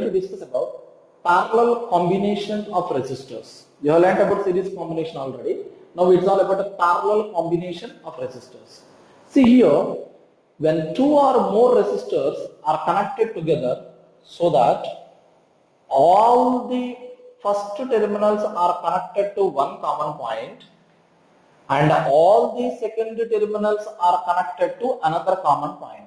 to discuss about parallel combination of resistors. You have learnt about series combination already. Now it's all about a parallel combination of resistors. See here, when two or more resistors are connected together so that all the first terminals are connected to one common point and all the second terminals are connected to another common point.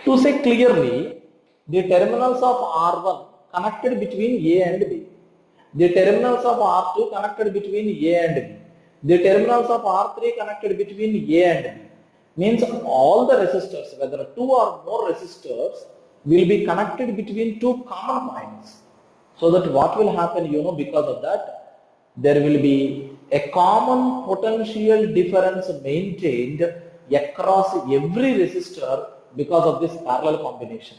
To say clearly, the terminals of R1 connected between A and B, the terminals of R2 connected between A and B, the terminals of R3 connected between A and B, means all the resistors, whether two or more resistors, will be connected between two common points. So that what will happen, because of that, there will be a common potential difference maintained across every resistor because of this parallel combination.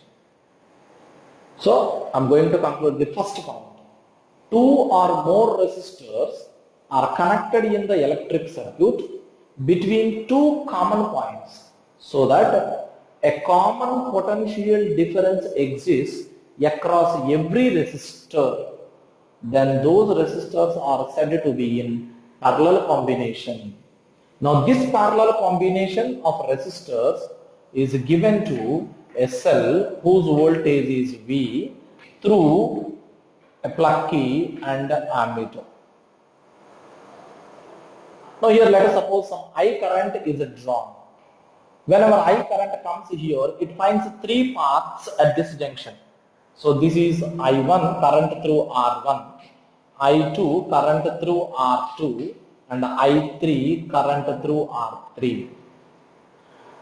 So, I am going to conclude the first point. Two or more resistors are connected in the electric circuit between two common points so that a common potential difference exists across every resistor. Then those resistors are said to be in parallel combination. Now this parallel combination of resistors is given to a cell whose voltage is V through a plug key and ammeter. Now here let us suppose some I current is drawn. Whenever I current comes here, it finds three paths at this junction. So this is I1 current through R1, I2 current through R2 and I3 current through R3.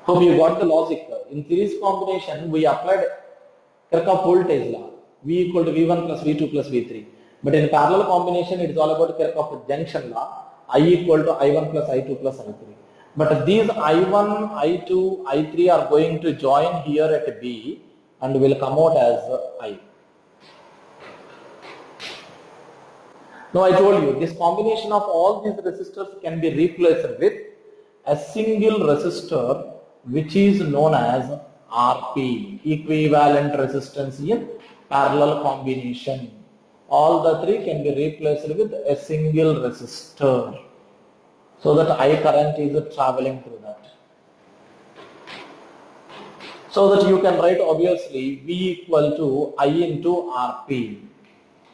Hope you got the logic. In series combination, we applied Kirchhoff voltage law, V equal to V1 plus V2 plus V3. But in parallel combination, it is all about Kirchhoff junction law, I equal to I1 plus I2 plus I3. But these I1, I2, I3 are going to join here at B and will come out as I. Now I told you, this combination of all these resistors can be replaced with a single resistor which is known as RP, equivalent resistance in parallel combination. All the three can be replaced with a single resistor so that I current is traveling through that. So that you can write obviously V equal to I into RP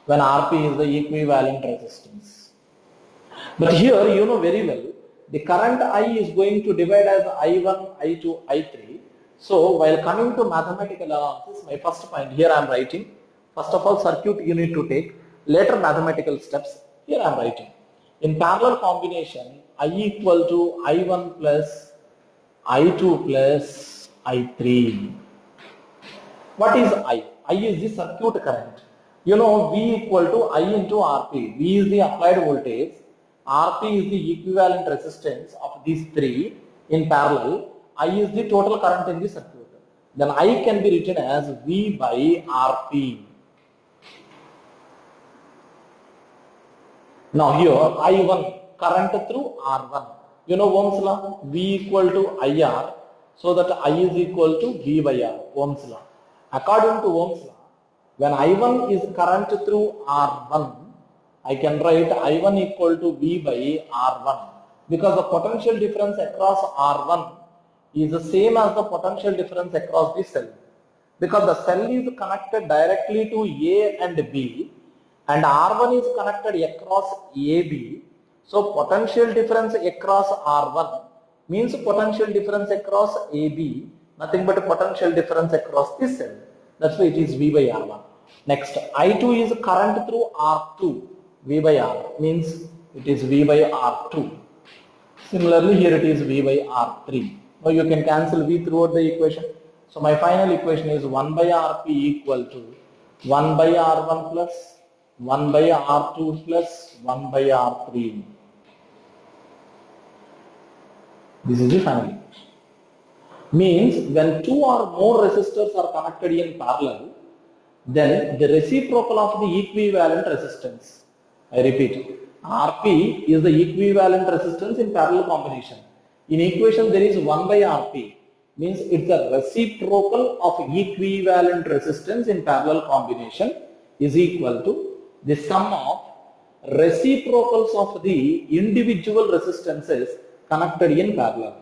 when RP is the equivalent resistance. But here you know very well the current I is going to divide as I1, I2, I3. So while coming to mathematical analysis, my first point here I am writing. First of all, circuit you need to take. Later mathematical steps here I am writing. In parallel combination, I equal to I1 plus I2 plus I3. What is I? I is the circuit current. You know V equal to I into RP. V is the applied voltage. RP is the equivalent resistance of these three in parallel. I is the total current in the circuit. Then I can be written as V by RP. Now here I1 current through R1. You know Ohm's law, V equal to IR, so that I is equal to V by R, Ohm's law. According to Ohm's law, when I1 is current through R1, I can write I1 equal to V by R1 because the potential difference across R1 is the same as the potential difference across the cell. Because the cell is connected directly to A and B and R1 is connected across AB. So potential difference across R1 means potential difference across AB, nothing but potential difference across this cell. That's why it is V by R1. Next, I2 is current through R2. V by R means it is V by R2. Similarly, here it is V by R3. Now you can cancel V throughout the equation. So my final equation is 1 by RP equal to 1 by R1 plus 1 by R2 plus 1 by R3. This is the final equation. Means when two or more resistors are connected in parallel, then the reciprocal of the equivalent resistance. I repeat, RP is the equivalent resistance in parallel combination. In equation there is 1 by RP. means it's the reciprocal of equivalent resistance in parallel combination is equal to the sum of reciprocals of the individual resistances connected in parallel.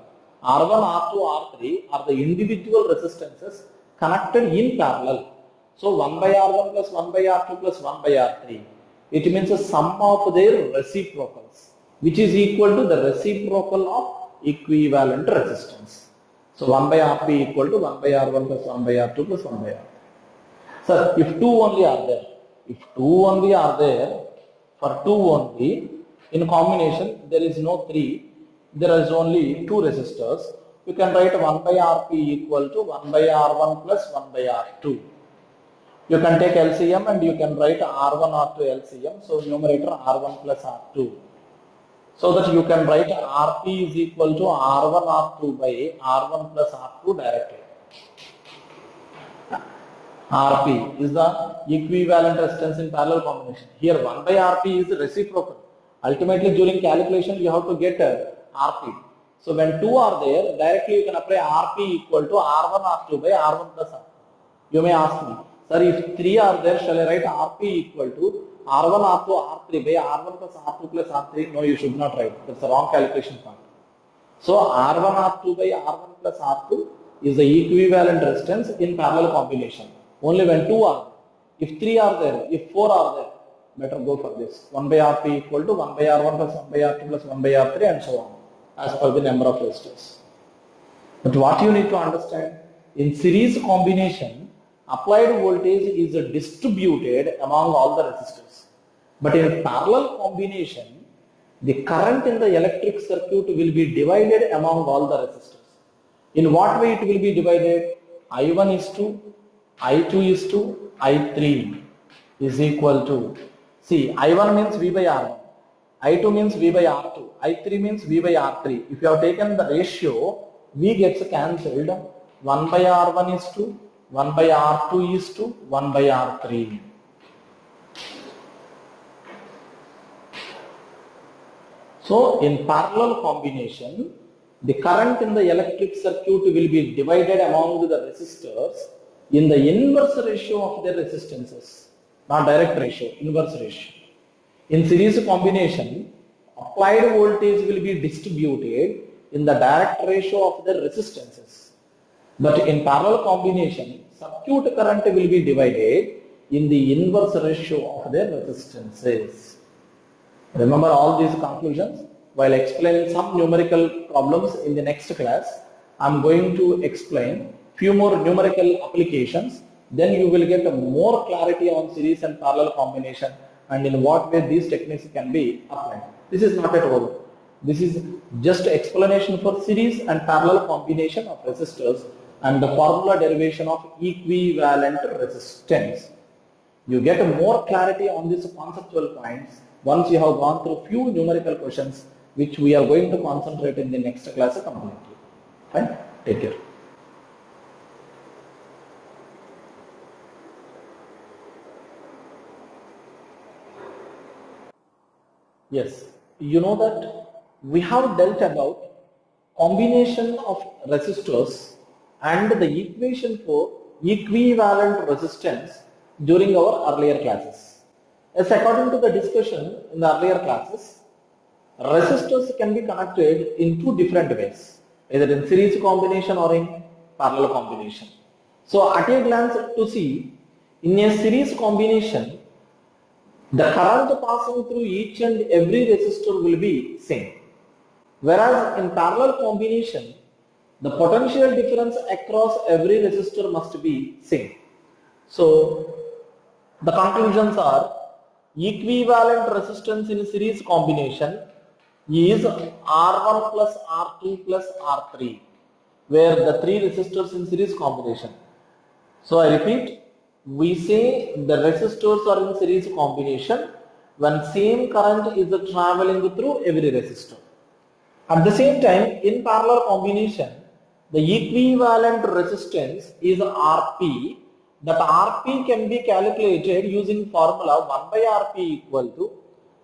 R1, R2, R3 are the individual resistances connected in parallel. So 1 by R1 plus 1 by R2 plus 1 by R3. It means the sum of their reciprocals, which is equal to the reciprocal of equivalent resistance. So 1 by Rp equal to 1 by R1 plus 1 by R2 plus 1 by R3. Sir, if 2 only are there, for 2 only, in combination there is no 3, there is only 2 resistors. You can write 1 by Rp equal to 1 by R1 plus 1 by R2. You can take LCM and you can write R1 R2 LCM. So numerator R1 plus R2. So that you can write Rp is equal to R1 R2 by R1 plus R2 directly. Rp is the equivalent resistance in parallel combination. Here 1 by Rp is reciprocal. Ultimately during calculation you have to get Rp. So when 2 are there, directly you can apply Rp equal to R1 R2 by R1 plus R2. You may ask me, sir, if 3 are there, shall I write Rp equal to R1 R2 R3 by R1 plus R2 plus R3? No, you should not write. That's the wrong calculation point. So R1 R2 by R1 plus R2 is the equivalent resistance in parallel combination. Only when 2 are there. If 3 are there, if 4 are there, better go for this. 1 by Rp equal to 1 by R1 plus 1 by R2 plus 1 by R3 and so on, as per the number of resistors. But what you need to understand, in series combination, applied voltage is distributed among all the resistors. But in parallel combination, the current in the electric circuit will be divided among all the resistors. In what way it will be divided? I1 is to, I2 is to, I3 is equal to, see, I1 means V by R1, I2 means V by R2, I3 means V by R3. If you have taken the ratio, V gets cancelled. 1 by R1 is to, 1 by R2 is to, 1 by R3. So in parallel combination, the current in the electric circuit will be divided among the resistors in the inverse ratio of their resistances, not direct ratio, inverse ratio. In series combination, applied voltage will be distributed in the direct ratio of their resistances. But in parallel combination, circuit current will be divided in the inverse ratio of their resistances. Remember all these conclusions. While explaining some numerical problems in the next class, I am going to explain few more numerical applications. Then you will get more clarity on series and parallel combination and in what way these techniques can be applied. This is not at all. This is just explanation for series and parallel combination of resistors and the formula derivation of equivalent resistance. You get more clarity on these conceptual points once you have gone through few numerical questions, which we are going to concentrate in the next class completely. Fine? Take care. Yes, you know that we have dealt about combination of resistors and the equation for equivalent resistance during our earlier classes. As according to the discussion in the earlier classes, resistors can be connected in two different ways, either in series combination or in parallel combination. So at a glance to see, in a series combination, the current passing through each and every resistor will be same. Whereas in parallel combination, the potential difference across every resistor must be same. So the conclusions are equivalent resistance in series combination is R1 plus R2 plus R3, where the three resistors in series combination. So I repeat, we say the resistors are in series combination when same current is traveling through every resistor. At the same time, in parallel combination, the equivalent resistance is Rp. That Rp can be calculated using formula 1 by Rp equal to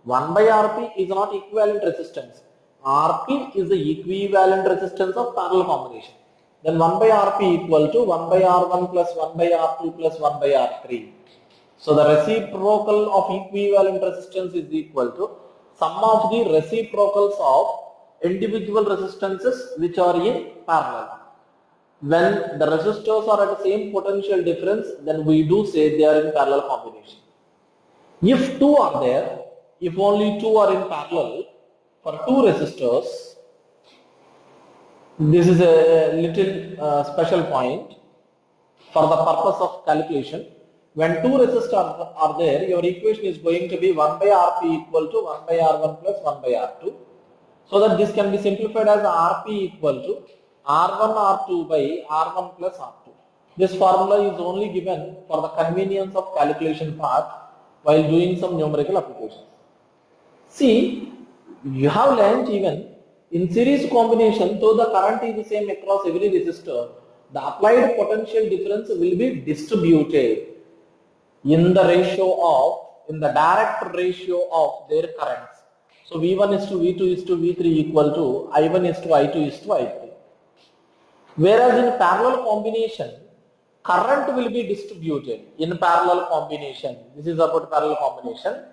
1 by Rp is not equivalent resistance. Rp is the equivalent resistance of parallel combination. then 1 by Rp equal to 1 by R1 plus 1 by R2 plus 1 by R3. So the reciprocal of equivalent resistance is equal to sum of the reciprocals of individual resistances which are in parallel. When the resistors are at the same potential difference, then we do say they are in parallel combination. If two are there, if only two are in parallel for two resistors, this is a little special point for the purpose of calculation. When two resistors are there, your equation is going to be 1 by Rp equal to 1 by R1 plus 1 by R2. So that this can be simplified as Rp equal to R1 R2 by R1 plus R2. This formula is only given for the convenience of calculation part while doing some numerical applications. See, you have learnt even in series combination, though the current is the same across every resistor, the applied potential difference will be distributed in the ratio of, in the direct ratio of their currents. So V1 is to V2 is to V3 equal to I1 is to I2 is to I3. Whereas in parallel combination, current will be distributed in parallel combination. This is about parallel combination.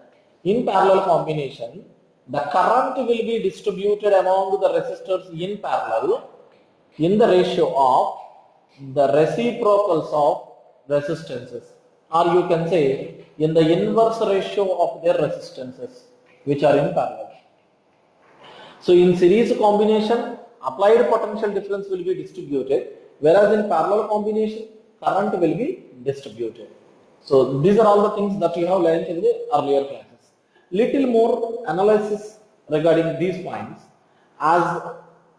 In parallel combination, the current will be distributed among the resistors in parallel in the ratio of the reciprocals of resistances, or you can say in the inverse ratio of their resistances which are in parallel. So in series combination, applied potential difference will be distributed, whereas in parallel combination, current will be distributed. So these are all the things that you have learned in the earlier classes. Little more analysis regarding these points, as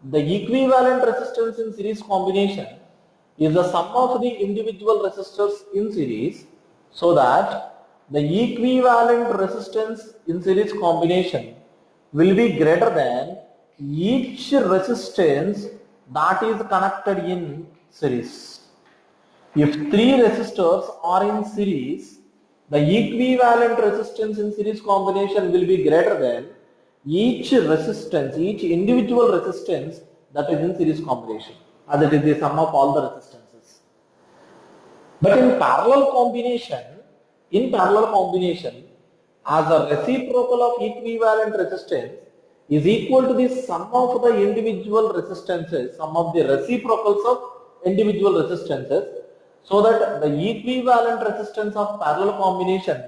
the equivalent resistance in series combination is the sum of the individual resistors in series, so that the equivalent resistance in series combination will be greater than each resistance that is connected in series. If three resistors are in series, the equivalent resistance in series combination will be greater than each resistance, each individual resistance that is in series combination, as it is the sum of all the resistances. But in parallel combination, as a reciprocal of equivalent resistance is equal to the sum of the individual resistances, sum of the reciprocals of individual resistances, so that the equivalent resistance of parallel combination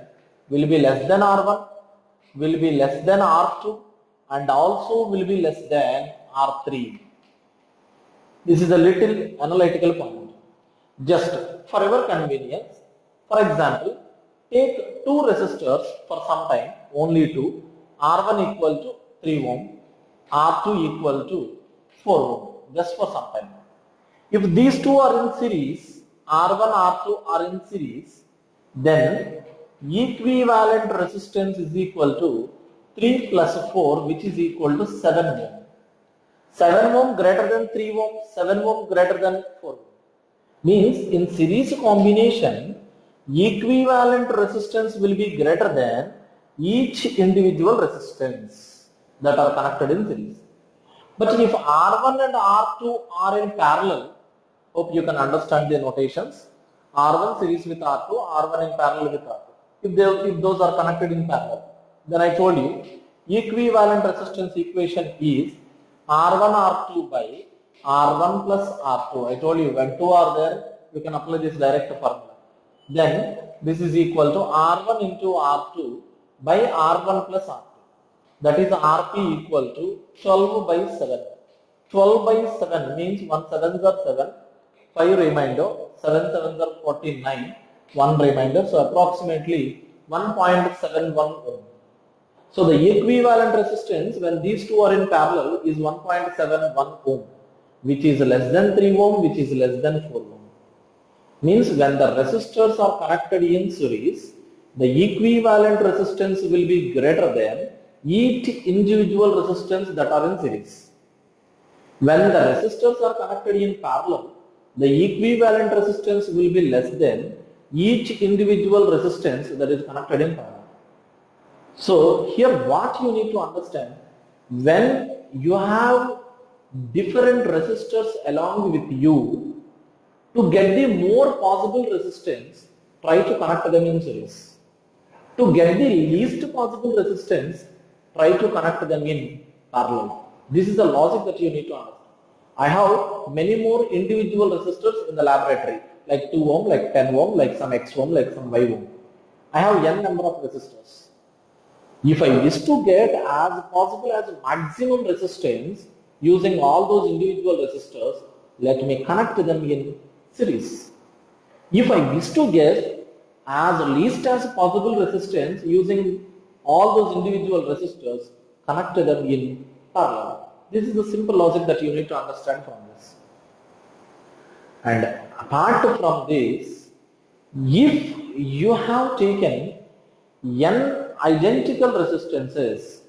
will be less than R1, will be less than R2, and also will be less than R3. This is a little analytical point. Just for your convenience, for example, take two resistors for some time, only two, R1 equal to 3 ohm, R2 equal to 4 ohm, just for some time. If these two are in series, R1, R2 are in series, then equivalent resistance is equal to 3 plus 4, which is equal to 7 ohm. 7 ohm greater than 3 ohm, 7 ohm greater than 4 ohm. Means in series combination, equivalent resistance will be greater than each individual resistance that are connected in series. But if R1 and R2 are in parallel, hope you can understand the notations. R1 series with R2, R1 in parallel with R2. If those are connected in parallel, then I told you equivalent resistance equation is R1 R2 by R1 plus R2. I told you when two are there, you can apply this direct formula. Then this is equal to R1 into R2 by R1 plus R2. That is Rp equal to 12 by 7. 12 by 7 means 1 7s are 7. 5 remainder, 7 7s are 49, 1 remainder, so approximately 1.71 ohm. So the equivalent resistance when these two are in parallel is 1.71 ohm, which is less than 3 ohm, which is less than 4 ohm. Means when the resistors are connected in series, the equivalent resistance will be greater than each individual resistance that are in series. When the resistors are connected in parallel, the equivalent resistance will be less than each individual resistance that is connected in parallel. So here what you need to understand, when you have different resistors along with you. To get the more possible resistance, try to connect them in series. To get the least possible resistance, try to connect them in parallel. This is the logic that you need to understand. I have many more individual resistors in the laboratory, like 2 ohm, like 10 ohm, like some X ohm, like some Y ohm. I have n number of resistors. If I wish to get as possible as maximum resistance using all those individual resistors, let me connect them in series. If I wish to get as least as possible resistance using all those individual resistors, connect them in parallel. This is the simple logic that you need to understand from this. And apart from this, if you have taken n identical resistances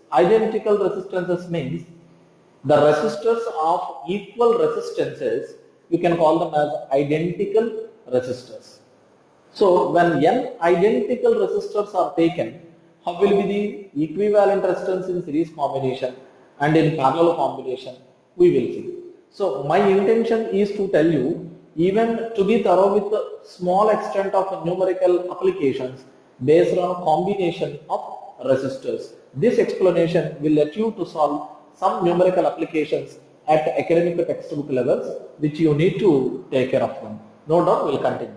means the resistors of equal resistances, you can call them as identical resistors. So when n identical resistors are taken, how will be the equivalent resistance in series combination and in parallel combination? We will see. So my intention is to tell you, even to be thorough with a small extent of numerical applications based on combination of resistors. This explanation will let you to solve some numerical applications at academic textbook levels, which you need to take care of them. No doubt, we'll continue.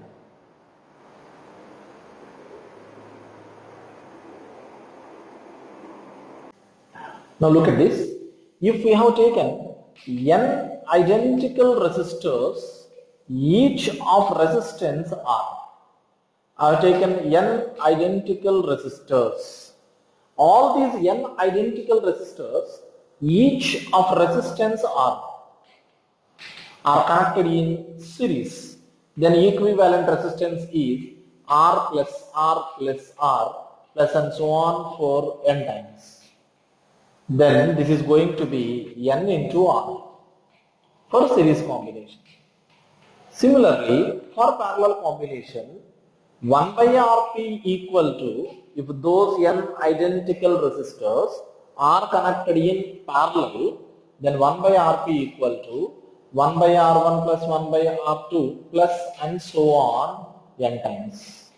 Now look at this. If we have taken n identical resistors, each of resistance R. I have taken n identical resistors. All these n identical resistors, each of resistance R, are connected in series. Then equivalent resistance is R plus R plus R plus and so on for n times. Then this is going to be n into R for series combination. Similarly, for parallel combination, 1 by Rp equal to, if those n identical resistors are connected in parallel, then 1 by Rp equal to 1 by R1 plus 1 by R2 plus and so on n times.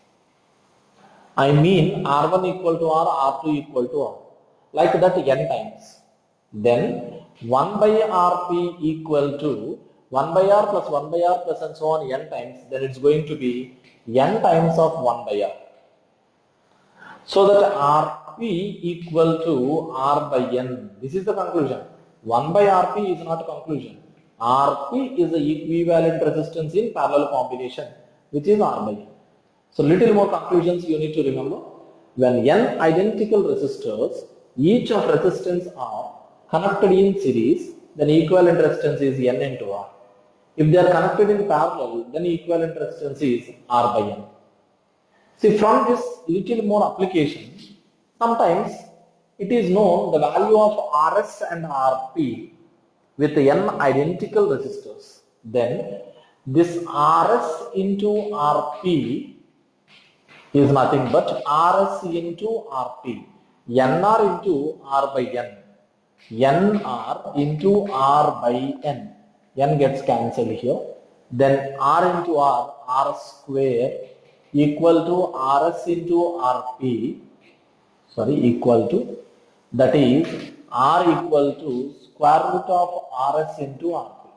I mean R1 equal to R, R2 equal to R. Like that n times. Then 1 by Rp equal to 1 by R plus 1 by R plus and so on n times, then it's going to be n times of 1 by R. So that Rp equal to R by n. This is the conclusion. 1 by Rp is not a conclusion. Rp is the equivalent resistance in parallel combination, which is R by n. So little more conclusions you need to remember. When n identical resistors, each of resistance R connected in series, then equivalent resistance is n into R. If they are connected in parallel, then equivalent resistance is R by n. See, from this little more application, sometimes it is known the value of Rs and Rp with n identical resistors. Then this Rs into Rp is nothing but Rs into Rp, Nr into R by n, Nr into R by n. N gets cancelled here. Then R into R, R square equal to Rs into Rp, equal to, that is R equal to square root of Rs into Rp.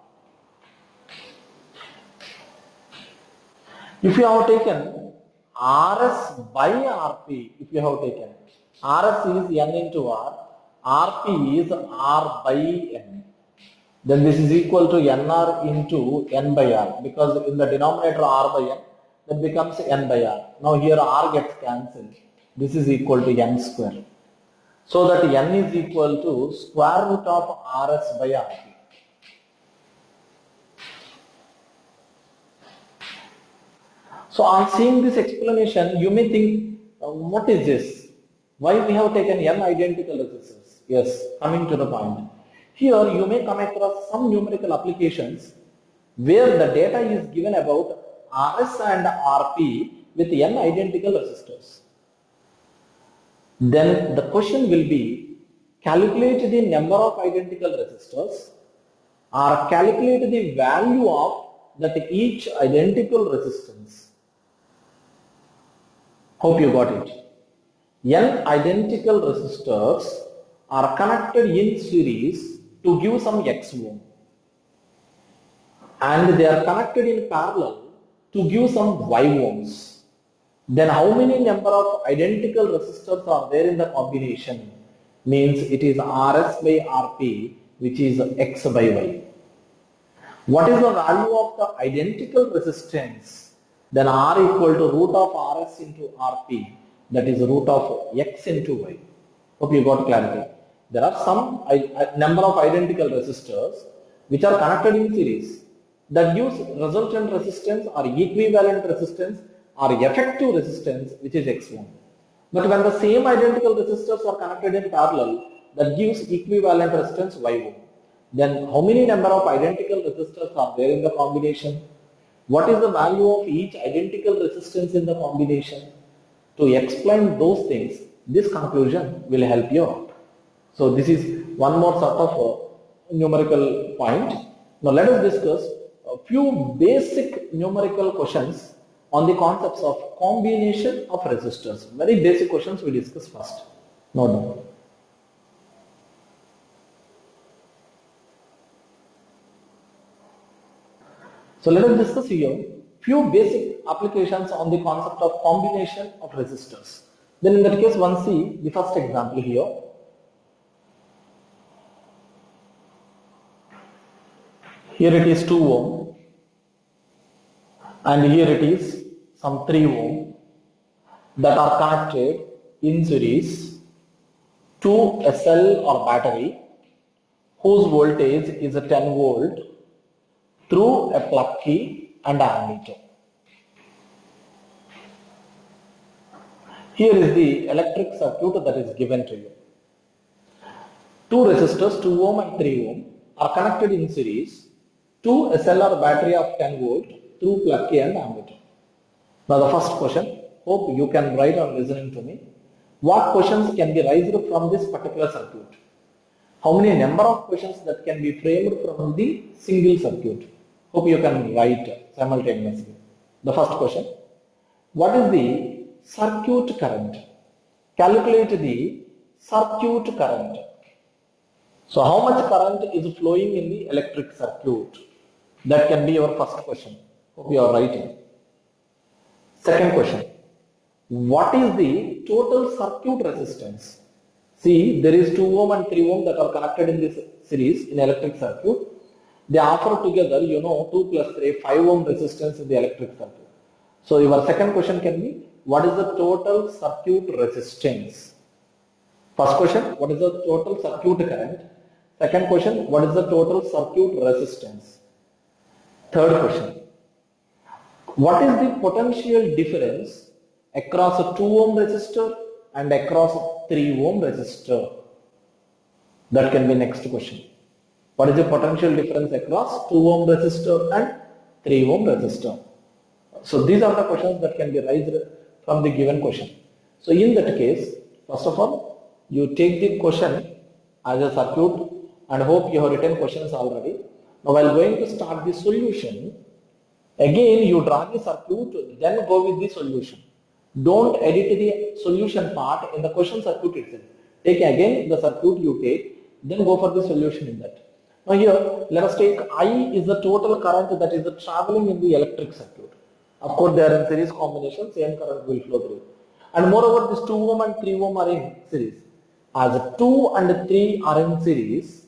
If you have taken Rs by Rp, if you have taken Rs is n into R, Rp is R by n, then this is equal to Nr into n by R, because in the denominator R by n, that becomes n by R. Now here R gets cancelled. This is equal to n square. So that n is equal to square root of Rs by Rp. So on seeing this explanation, you may think, what is this? Why we have taken n identical resistors? Yes, coming to the point. Here you may come across some numerical applications where the data is given about Rs and Rp with n identical resistors. Then the question will be, calculate the number of identical resistors or calculate the value of that each identical resistance. Hope you got it. N identical resistors are connected in series to give some X ohm, and they are connected in parallel to give some Y ohms. Then how many number of identical resistors are there in the combination? Means it is Rs by Rp, which is X by Y. What is the value of the identical resistance? Then R equal to root of Rs into Rp, that is root of X into Y. Hope you got clarity. There are some number of identical resistors which are connected in series that gives resultant resistance or equivalent resistance or effective resistance, which is X ohm. But when the same identical resistors are connected in parallel, that gives equivalent resistance Y ohm. Then how many number of identical resistors are there in the combination? What is the value of each identical resistance in the combination? To explain those things, this conclusion will help you out. So this is one more sort of numerical point. Now let us discuss a few basic numerical questions on the concepts of combination of resistors. Very basic questions we discuss first. Note down. So let us discuss here few basic applications on the concept of combination of resistors. Then in that case, one see the first example here. Here it is 2 ohm and here it is some 3 ohm that are connected in series to a cell or battery whose voltage is a 10 volt through a plug key and ammeter. Here is the electric circuit that is given to you. Two resistors 2 ohm and 3 ohm are connected in series to a cell or battery of 10 volt through plug key and ammeter. Now the first question, hope you can write or listening to me. What questions can be raised from this particular circuit? How many number of questions that can be framed from the single circuit? Hope you can write simultaneously. The first question, what is the circuit current? Calculate the circuit current. So how much current is flowing in the electric circuit? That can be your first question. Hope you are writing. Second question, what is the total circuit resistance? See, there is 2 ohm and 3 ohm that are connected in this series in electric circuit. They offer together, 2 plus 3, 5 ohm resistance in the electric circuit. So your second question can be, what is the total circuit resistance? First question, what is the total circuit current? Second question, what is the total circuit resistance? Third question, what is the potential difference across a 2 ohm resistor and across a 3 ohm resistor? That can be next question. What is the potential difference across 2 ohm resistor and 3 ohm resistor? So these are the questions that can be raised from the given question. So in that case, first of all, you take the question as a circuit and hope you have written questions already. Now while going to start the solution, again you draw the circuit, then go with the solution. Don't edit the solution part in the question circuit itself. Take again the circuit you take, then go for the solution in that. Now here, let us take I is the total current that is traveling in the electric circuit. Of course, they are in series combination, same current will flow through. And moreover, this 2 ohm and 3 ohm are in series. As 2 and 3 are in series,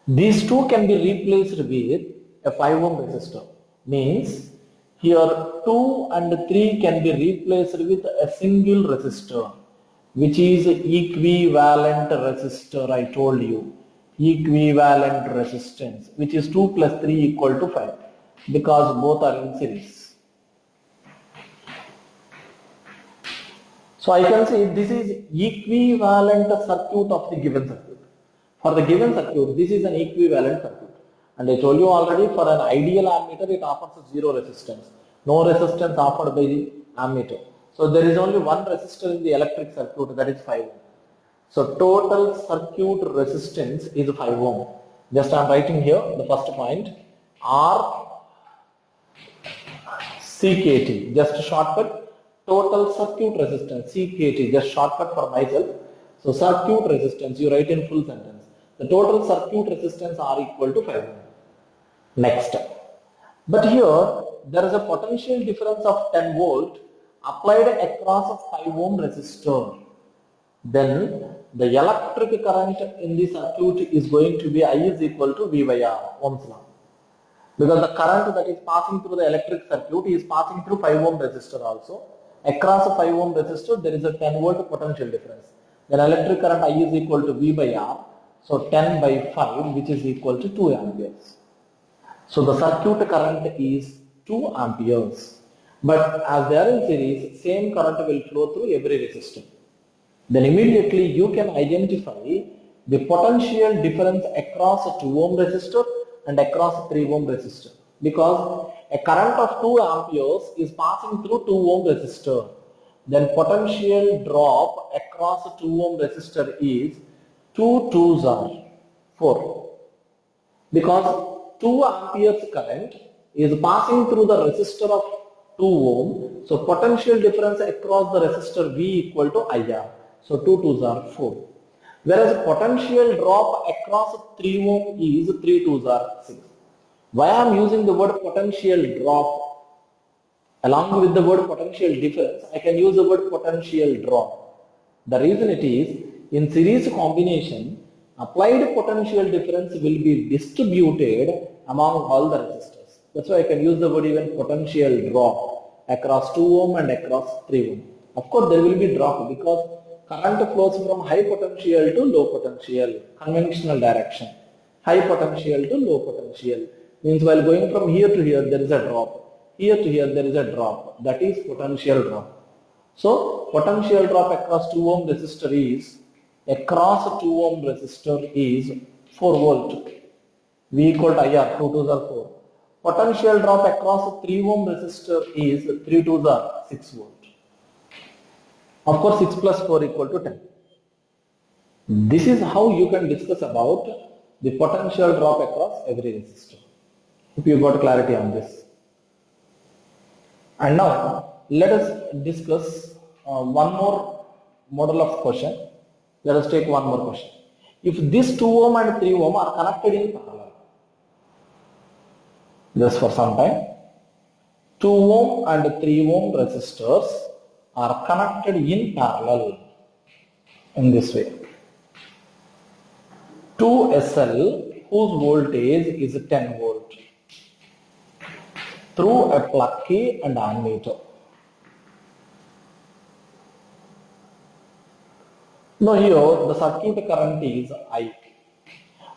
these two can be replaced with a 5 ohm resistor. Means, here 2 and 3 can be replaced with a single resistor, which is equivalent resistor, I told you. Equivalent resistance, which is 2 plus 3 equal to 5, because both are in series. So I can say this is equivalent circuit of the given circuit. For the given circuit, this is an equivalent circuit. And I told you already, for an ideal ammeter, it offers zero resistance. No resistance offered by the ammeter. So there is only one resistor in the electric circuit, that is 5 ohm. So total circuit resistance is 5 ohm. Just I am writing here the first point, R CKT, just shortcut, total circuit resistance, CKT, just shortcut for myself. So circuit resistance, you write in full sentence. The total circuit resistance R equal to 5 ohm. Next. But here, there is a potential difference of 10 volt applied across a 5 ohm resistor. Then the electric current in the circuit is going to be I is equal to V by R, Ohm's law. Because the current that is passing through the electric circuit is passing through 5 ohm resistor also. Across a 5 ohm resistor, there is a 10 volt potential difference. Then electric current I is equal to V by R. So 10 by 5, which is equal to 2 amperes. So the circuit current is 2 amperes. But as they are in series, same current will flow through every resistor. Then immediately you can identify the potential difference across a 2 ohm resistor and across a 3 ohm resistor, because a current of 2 amperes is passing through 2 ohm resistor. Then potential drop across a 2 ohm resistor is 2 2s are 4, because 2 amperes current is passing through the resistor of 2 ohm. So potential difference across the resistor V equal to IR. So 2 2s are 4. Whereas potential drop across 3 ohm is 3 2s are 6. Why I am using the word potential drop along with the word potential difference? I can use the word potential drop. The reason it is, in series combination, applied potential difference will be distributed among all the resistors. That's why I can use the word even potential drop across 2 ohm and across 3 ohm. Of course, there will be drop because current flows from high potential to low potential, conventional direction. High potential to low potential means while going from here to here, there is a drop. Here to here, there is a drop. That is potential drop. So potential drop across 2 ohm resistor is, across 2 ohm resistor is 4 volt. V equal to IR, 2 2s are 4. Potential drop across 3 ohm resistor is 3 2s are 6 volt. Of course, 6 plus 4 equal to 10. This is how you can discuss about the potential drop across every resistor. If you got clarity on this. And now, let us discuss one more model of question. Let us take one more question. If this 2 ohm and 3 ohm are connected in parallel, just for some time, 2 ohm and 3 ohm resistors are connected in parallel in this way. 2SL whose voltage is 10 volt through a plug key and ammeter. Now here the circuit current is I,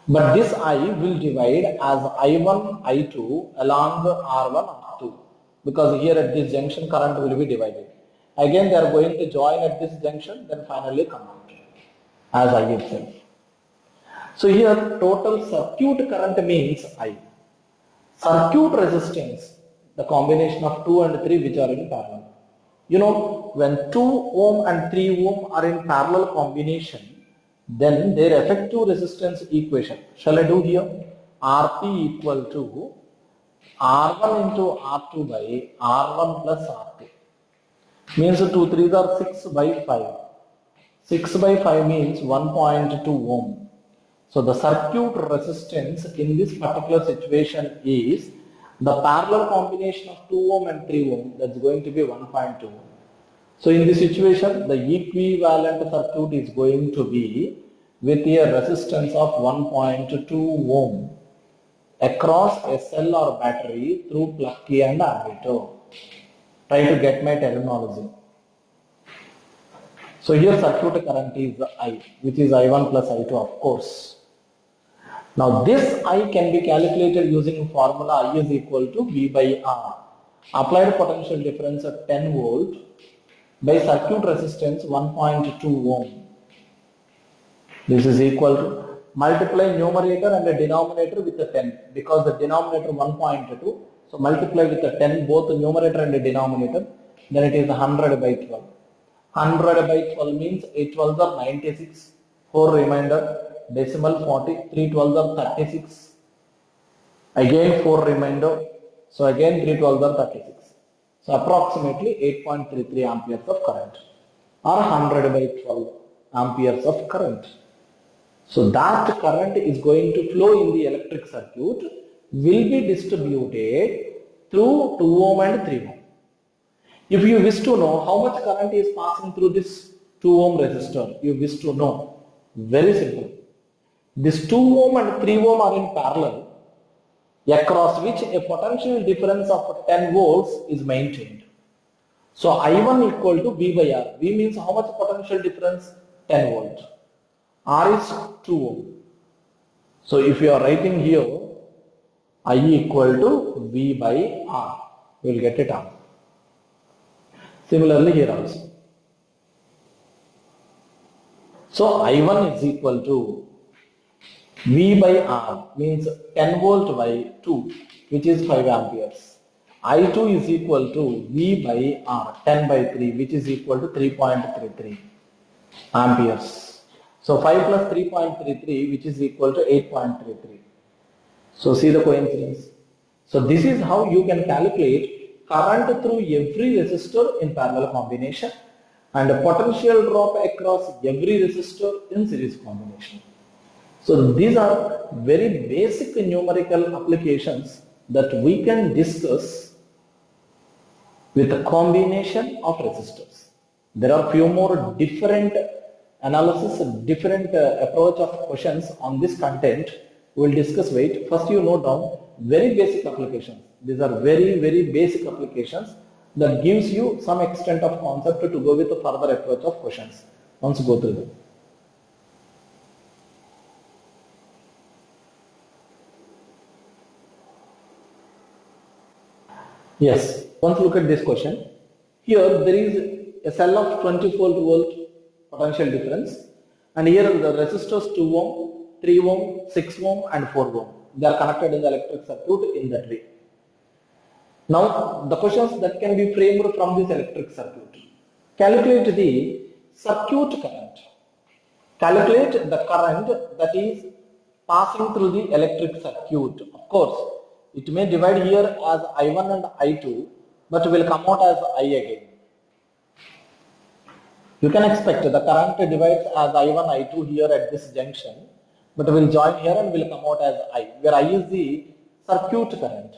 but this I will divide as I1, I2 along R1, R2, because here at this junction current will be divided. Again they are going to join at this junction, then finally come out as I itself. So here total circuit current means I. Circuit resistance, the combination of 2 and 3 which are in parallel. You know, when 2 ohm and 3 ohm are in parallel combination, then their effective resistance equation, shall I do here? Rp equal to R1 into R2 by R1 plus R2. Means 2 3s are 6 by 5. 6 by 5 means 1.2 ohm. So the circuit resistance in this particular situation is the parallel combination of 2 ohm and 3 ohm, that's going to be 1.2 ohm. So in this situation, the equivalent circuit is going to be with a resistance of 1.2 ohm across a cell or battery through plug key and ammeter. Try to get my terminology. So here circuit current is I, which is I1 plus I2 of course. Now this I can be calculated using formula I is equal to V by R. Applied potential difference at 10 volt by circuit resistance 1.2 ohm. This is equal to multiply numerator and the denominator with the 10, because the denominator 1.2. So multiply with the 10 both the numerator and the denominator, then it is 100 by 12. 100 by 12 means 8 12s are 96, 4 remainder, decimal 40, 3 12s are 36. Again 4 remainder. So again 3 12s are 36. So approximately 8.33 amperes of current or 100 by 12 amperes of current. So that current is going to flow in the electric circuit, will be distributed through 2 ohm and 3 ohm. If you wish to know how much current is passing through this 2 ohm resistor, you wish to know, very simple. This 2 ohm and 3 ohm are in parallel, across which a potential difference of 10 volts is maintained. So I1 equal to V by R. V means how much potential difference? 10 volt. R is 2 ohm. So if you are writing here I equal to V by R, you will get it out. Similarly here also. So I1 is equal to V by R means 10 volt by 2, which is 5 amperes. I2 is equal to V by R 10 by 3, which is equal to 3.33 amperes. So 5 plus 3.33, which is equal to 8.33. So see the coincidence. So this is how you can calculate current through every resistor in parallel combination and a potential drop across every resistor in series combination. So these are very basic numerical applications that we can discuss with a combination of resistors. There are few more different analysis, different approach of questions on this content. We will discuss. Wait, first you note down very basic applications. These are very basic applications that gives you some extent of concept to go with the further approach of questions. Once go through them. Yes, once look at this question. Here there is a cell of 24 volt potential difference, and here the resistors 2 ohm, 3 ohm, 6 ohm and 4 ohm. They are connected in the electric circuit in that way. Now the questions that can be framed from this electric circuit. Calculate the circuit current. Calculate the current that is passing through the electric circuit. Of course, it may divide here as I1 and I2, but will come out as I again. You can expect the current divides as I1, I2 here at this junction, but will join here and will come out as I, where I is the circuit current.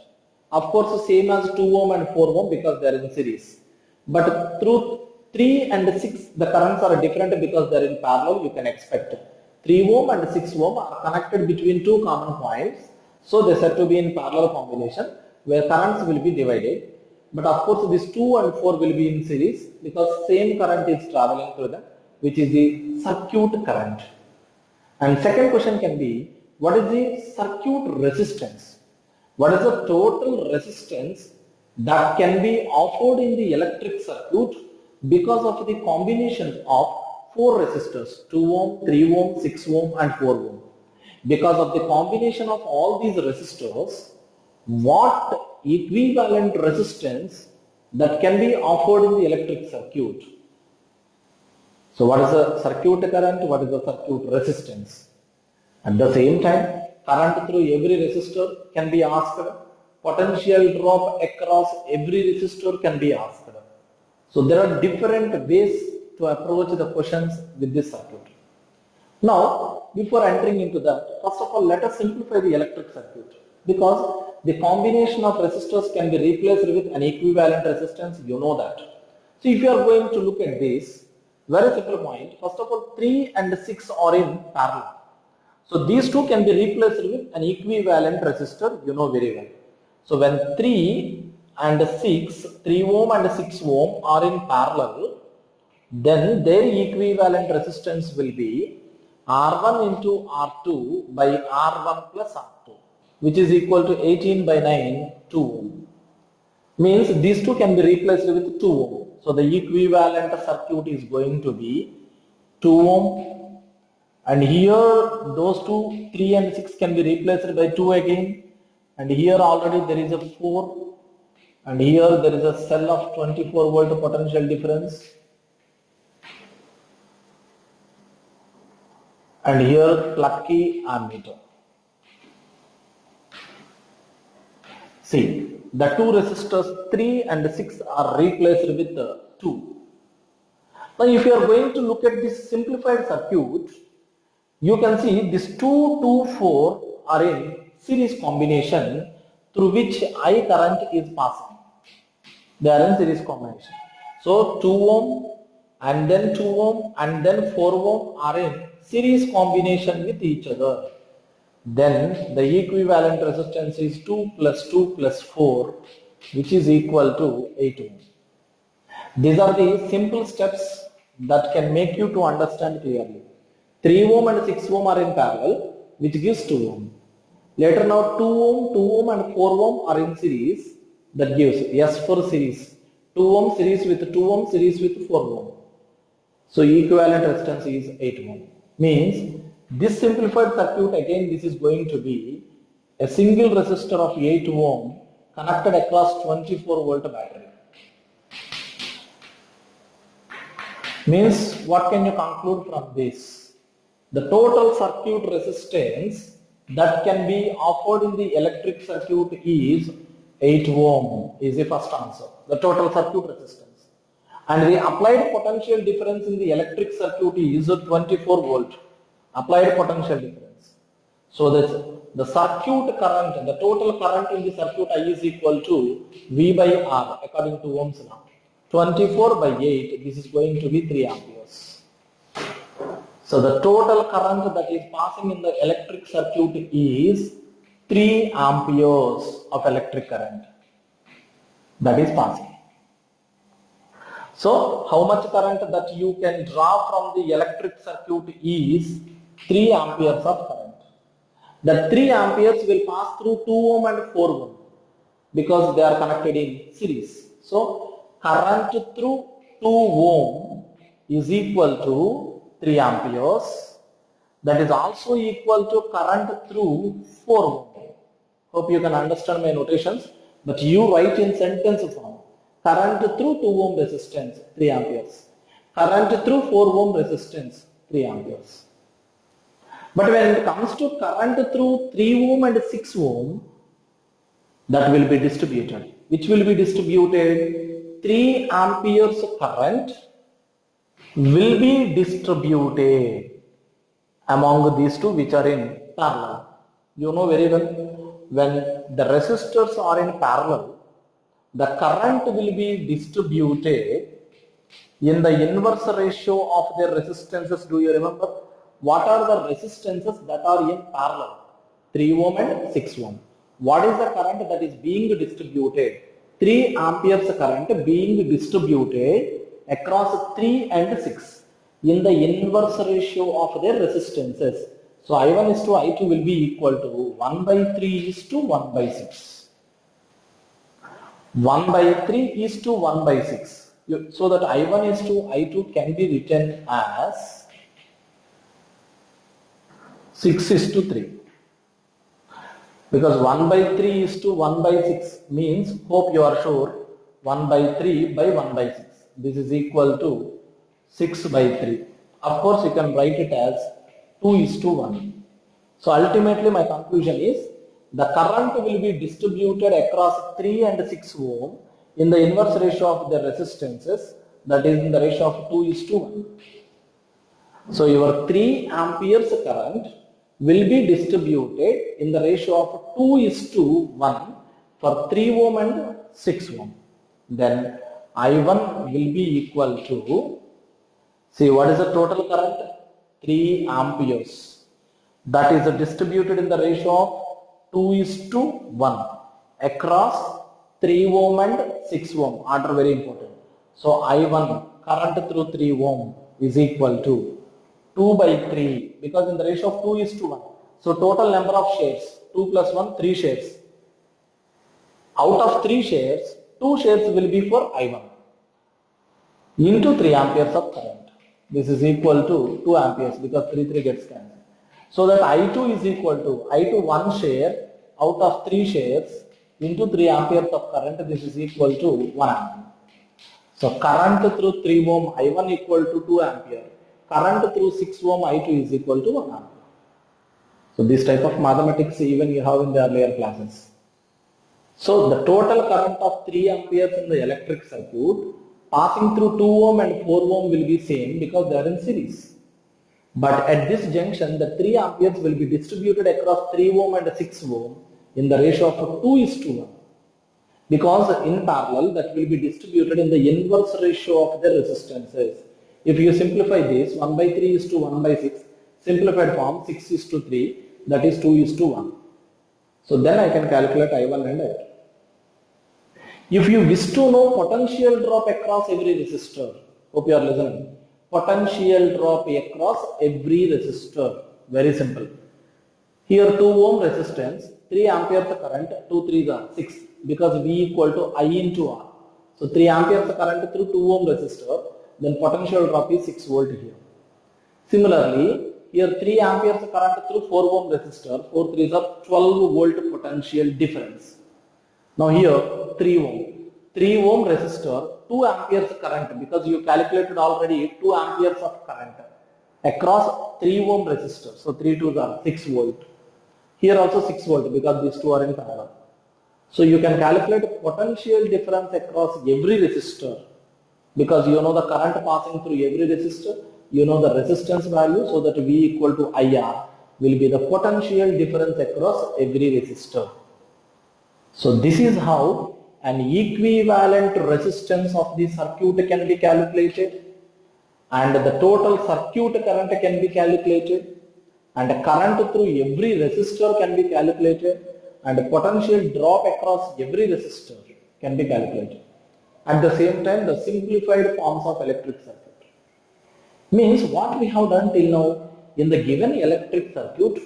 Of course, same as 2 ohm and 4 ohm because they are in series. But through 3 and 6, the currents are different because they are in parallel, you can expect. 3 ohm and 6 ohm are connected between two common points. So they are said to be in parallel combination where currents will be divided. But of course this 2 and 4 will be in series because same current is traveling through them, which is the circuit current. And second question can be, what is the circuit resistance? What is the total resistance that can be offered in the electric circuit because of the combination of 4 resistors, 2 ohm, 3 ohm, 6 ohm and 4 ohm. Because of the combination of all these resistors, what equivalent resistance that can be offered in the electric circuit? So what is the circuit current? What is the circuit resistance? At the same time, current through every resistor can be asked. Potential drop across every resistor can be asked. So there are different ways to approach the questions with this circuit. Now, before entering into that, first of all, let us simplify the electric circuit because the combination of resistors can be replaced with an equivalent resistance, you know that. So if you are going to look at this, very simple point, first of all, 3 and 6 are in parallel. So these two can be replaced with an equivalent resistor, you know very well. So when 3 and 6, 3 ohm and 6 ohm are in parallel, then their equivalent resistance will be R1 into R2 by R1 plus R2, which is equal to 18 by 9, 2 ohm. Means these two can be replaced with 2 ohm. So the equivalent circuit is going to be 2 ohm. And here those two, 3 and 6 can be replaced by 2 again. And here already there is a 4. And here there is a cell of 24 volt potential difference. and here plucky ammeter. See, the two resistors 3 and 6 are replaced with 2. Now if you are going to look at this simplified circuit, you can see these 2, 2, 4 are in series combination through which I current is passing. They are in series combination. So 2 ohm and then 2 ohm and then 4 ohm are in series combination with each other. Then the equivalent resistance is 2 plus 2 plus 4, which is equal to 8 ohm. These are the simple steps that can make you to understand clearly. 3 ohm and 6 ohm are in parallel, which gives 2 ohm. Later now 2 ohm and 4 ohm are in series, that gives S for series. 2 ohm series with 2 ohm series with 4 ohm. So equivalent resistance is 8 ohm. Means this simplified circuit, again this is going to be a single resistor of 8 ohm connected across 24 volt battery. Means what can you conclude from this? The total circuit resistance that can be offered in the electric circuit is 8 ohm is the first answer, the total circuit resistance. And the applied potential difference in the electric circuit is 24 volt, applied potential difference. So the circuit current, the total current in the circuit I is equal to V by R according to Ohm's law. 24 by 8, this is going to be 3 amperes. So the total current that is passing in the electric circuit is 3 amperes of electric current that is passing. So how much current that you can draw from the electric circuit is 3 amperes of current. The 3 amperes will pass through 2 ohm and 4 ohm because they are connected in series. So current through 2 ohm is equal to 3 amperes. That is also equal to current through 4 ohm. Hope you can understand my notations, but you write in sentence form. Current through 2 ohm resistance 3 amperes. Current through 4 ohm resistance 3 amperes. But when it comes to current through 3 ohm and 6 ohm, that will be distributed. Which will be distributed? 3 amperes current will be distributed among these two which are in parallel. You know very well, when the resistors are in parallel, the current will be distributed in the inverse ratio of their resistances. Do you remember? What are the resistances that are in parallel? 3 ohm and 6 ohm. What is the current that is being distributed? 3 amperes current being distributed across 3 and 6 in the inverse ratio of their resistances. So I1 is to I2 will be equal to 1 by 3 is to 1 by 6. 1 by 3 is to 1 by 6. So that I1 is to I2 can be written as 6 is to 3. Because 1 by 3 is to 1 by 6 means, hope you are sure, 1 by 3 by 1 by 6. This is equal to 6 by 3. Of course, you can write it as 2 is to 1. So ultimately my conclusion is the current will be distributed across 3 and 6 ohm in the inverse ratio of the resistances, that is in the ratio of 2 is to 1. So your 3 amperes current will be distributed in the ratio of 2 is to 1 for 3 ohm and 6 ohm. Then I1 will be equal to, see what is the total current? 3 amperes. That is distributed in the ratio of 2 is to 1 across 3 ohm and 6 ohm. Order very important. So I1 current through 3 ohm is equal to 2 by 3 because in the ratio of 2 is to 1. So total number of shares 2 plus 1 3 shares. Out of 3 shares, 2 shares will be for I1 into 3 amperes of current. This is equal to 2 amperes because 3 gets cancelled. So that I2 is equal to I2 1 share out of 3 shares into 3 amperes of current. This is equal to 1 ampere. So current through 3 ohm I1 equal to 2 ampere current through 6 ohm I2 is equal to 1 ampere. So this type of mathematics even you have in the earlier classes. So the total current of 3 amperes in the electric circuit passing through 2 ohm and 4 ohm will be same because they are in series. But at this junction, the 3 amperes will be distributed across 3 ohm and 6 ohm in the ratio of 2:1. Because in parallel, that will be distributed in the inverse ratio of the resistances. If you simplify this, 1 by 3 is to 1 by 6, simplified form 6 is to 3, that is 2:1. So then I can calculate I1 and I2. If you wish to know potential drop across every resistor, hope you are listening. Potential drop across every resistor, very simple. Here 2 ohm resistance, 3 amperes current, 2 3s are 6 because V equal to I into R. So 3 amperes current through 2 ohm resistor, then potential drop is 6 volt here. Similarly, here 3 amperes current through 4 ohm resistor, 4 3s are 12 volt potential difference. Now here 3 ohm. 3 ohm resistor, 2 amperes current because you calculated already 2 amperes of current across 3 ohm resistor. So 3 2s are 6 volt. Here also 6 volt because these two are in parallel. So you can calculate potential difference across every resistor because you know the current passing through every resistor, you know the resistance value, so that V equal to IR will be the potential difference across every resistor. So this is how an equivalent resistance of the circuit can be calculated, and the total circuit current can be calculated, and current through every resistor can be calculated, and potential drop across every resistor can be calculated. At the same time, the simplified forms of electric circuit. Means what we have done till now, in the given electric circuit,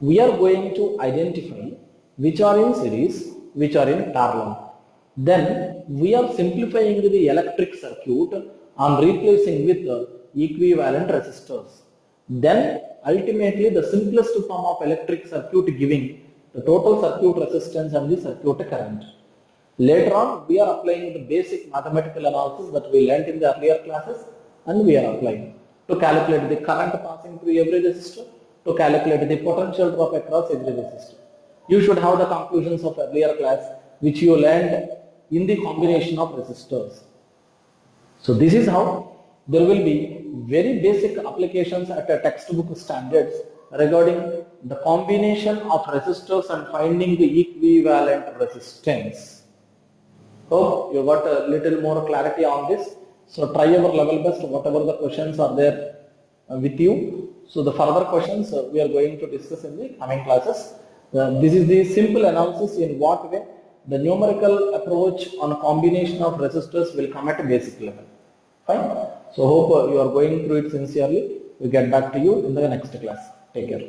we are going to identify which are in series, which are in parallel. Then we are simplifying the electric circuit on replacing with equivalent resistors. Then ultimately the simplest form of electric circuit giving the total circuit resistance and the circuit current. Later on we are applying the basic mathematical analysis that we learnt in the earlier classes, and we are applying to calculate the current passing through every resistor, to calculate the potential drop across every resistor. You should have the conclusions of earlier class which you learned in the combination of resistors. So this is how there will be very basic applications at a textbook standards regarding the combination of resistors and finding the equivalent resistance. Hope you got a little more clarity on this. So try your level best, whatever the questions are there with you. So the further questions we are going to discuss in the coming classes. This is the simple analysis in what way the numerical approach on combination of resistors will come at a basic level. Fine. So hope you are going through it sincerely. We get back to you in the next class. Take care.